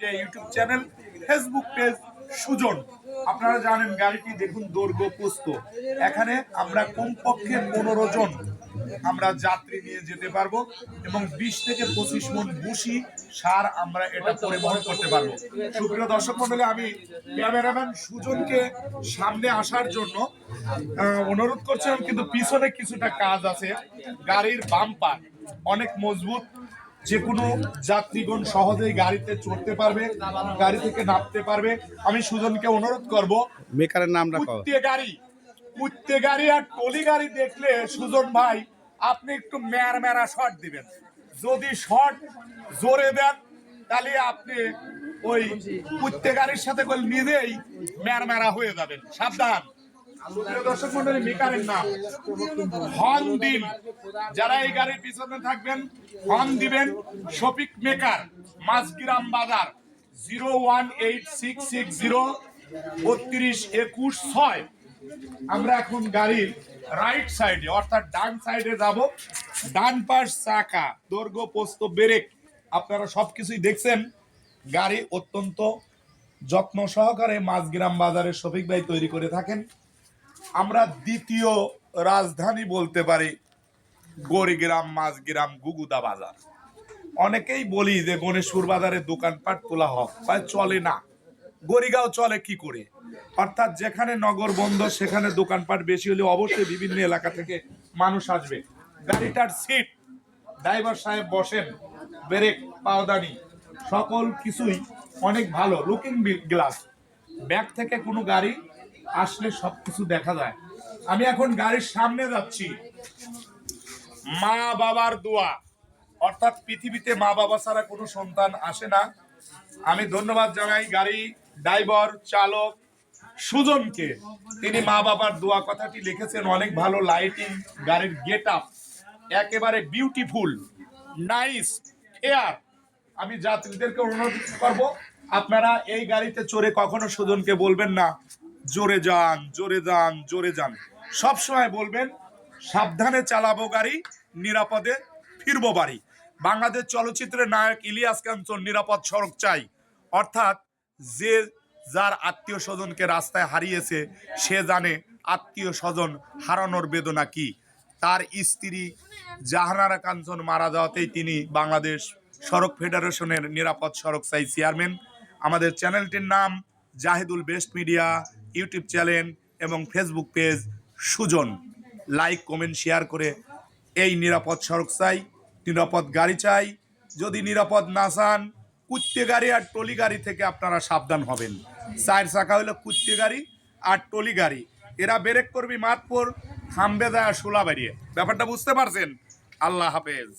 YouTube channel, Facebook page Sujan. আপনারা জানেন গাড়িটি দেখুন দৈর্ঘ্য প্রস্থ। এখানে আমরা কমপক্ষে 15 জন আমরা যাত্রী নিয়ে যেতে পারবো এবং 20 থেকে 25 মণ ভুসি সার আমরা এটা পরিবহন করতে পারবো। সুপ্রিয় দর্শক মন্ডলী, আমি ক্যামেরাম্যান সুজনকে সামনে আসার জন্য অনুরোধ করছিলাম, কিন্তু পিছনে কিছুটা কাজ আছে। গাড়ির বাম্পার অনেক মজবুত, যে কোনো যাত্রীগণ সহজেই গাড়িতে চড়তে পারবে, গাড়ি থেকে নামতে পারবে। আমি সুজনকে অনুরোধ করব, মেকারের নামটা কুত্তে গাড়ি আর টলি গাড়ি দেখলে সুজন ভাই আপনি একটু মেরা শট দিবেন। যদি শট জোরে দেন তাহলে আপনি ওই কুত্তে গাড়ির সাথে নিজেই মেরা হয়ে যাবেন। সাবধান। দর্শক মন্ডলী, মেকারের নাম হর্ন দিন। যারা এই গাড়ির পিছনে থাকবেন হর্ন দিবেন। শফিক মেকার, মাঝগ্রাম বাজার, 01866032126। আমরা এখন গাড়ির রাইট সাইডে অর্থাৎ ডান সাইডে যাব। ডান পাশ চাকা, দৈর্ঘ্য প্রস্থ, ব্রেক আপনারা সবকিছুই দেখছেন। গাড়ি অত্যন্ত যত্ন সহকারে মাঝগ্রাম বাজারে শফিক ভাই তৈরি করে থাকেন। আমরা দ্বিতীয় রাজধানী বলতে পারি গড়িগ্রাম, মাঝগ্রাম, গুগুদা বাজার। অনেকেই বলি যে গণেশপুর বাজারে দোকানপাট তোলা হোক, চলে না। গড়িগাঁও চলে কি করে? অর্থাৎ যেখানে নগর বন্দর সেখানে দোকানপাট বেশি হলে অবশ্যই বিভিন্ন এলাকা থেকে মানুষ আসবে। গাড়িটার সিট, ড্রাইভার সাহেব বসেন, ব্রেক, পাওদানি সকল কিছুই অনেক ভালো। লুকিং গ্লাস, ব্যাক থেকে কোনো গাড়ি আসলে সবকিছু দেখা যায়। আমি এখন গাড়ির সামনে যাচ্ছি। মা বাবার দোয়া, অর্থাৎ পৃথিবীতে মা বাবা ছাড়া কোনো সন্তান আসে না। আমি ধন্যবাদ জানাই গাড়ি ড্রাইভার চালক সুজনকে। তিনি মা বাবার দোয়া কথাটি লিখেছেন। অনেক ভালো লাইটিং, গাড়ির গেট আপ একেবারে বিউটিফুল, নাইস, ফেয়ার। আমি যাত্রীদেরকে অনুরোধ করব, আপনারা এই গাড়িতে চড়ে কখনো সুজনকে বলবেন না জোরে যান, জোরে যান, জোরে যান। সবসময় বলবেন সাবধানে চালাবো গাড়ি, নিরাপদে ফিরবো বাড়ি। বাংলাদেশ চলচ্চিত্রের নায়ক ইলিয়াস কাঞ্চন নিরাপদ সড়ক চাই। অর্থাৎ যে যার আত্মীয় স্বজনকে রাস্তায় হারিয়েছে সে জানে আত্মীয় স্বজন হারানোর বেদনা কি। তার স্ত্রী জাহানারা কাঞ্চন মারা যাওয়াতেই তিনি বাংলাদেশ সড়ক ফেডারেশনের নিরাপদ সড়ক চাই চেয়ারম্যান। আমাদের চ্যানেলটির নাম Zahidul best media, YouTube channel এবং Facebook page Sujan. Like, comment, share করে এই নিরাপদ সড়ক চাই, নিরাপদ গাড়ি চাই। যদি নিরাপদ না চান, কুত্তে গাড়ি আর টলি গাড়ি থেকে আপনারা সাবধান হবেন। 4 চাকা হলো কুত্তে গাড়ি আর টলি গাড়ি, এরা ব্রেক করবি মাতপুর, থামবে যায় শোলা বাড়িয়ে। ব্যাপারটা বুঝতে পারছেন? আল্লাহ হাফেজ।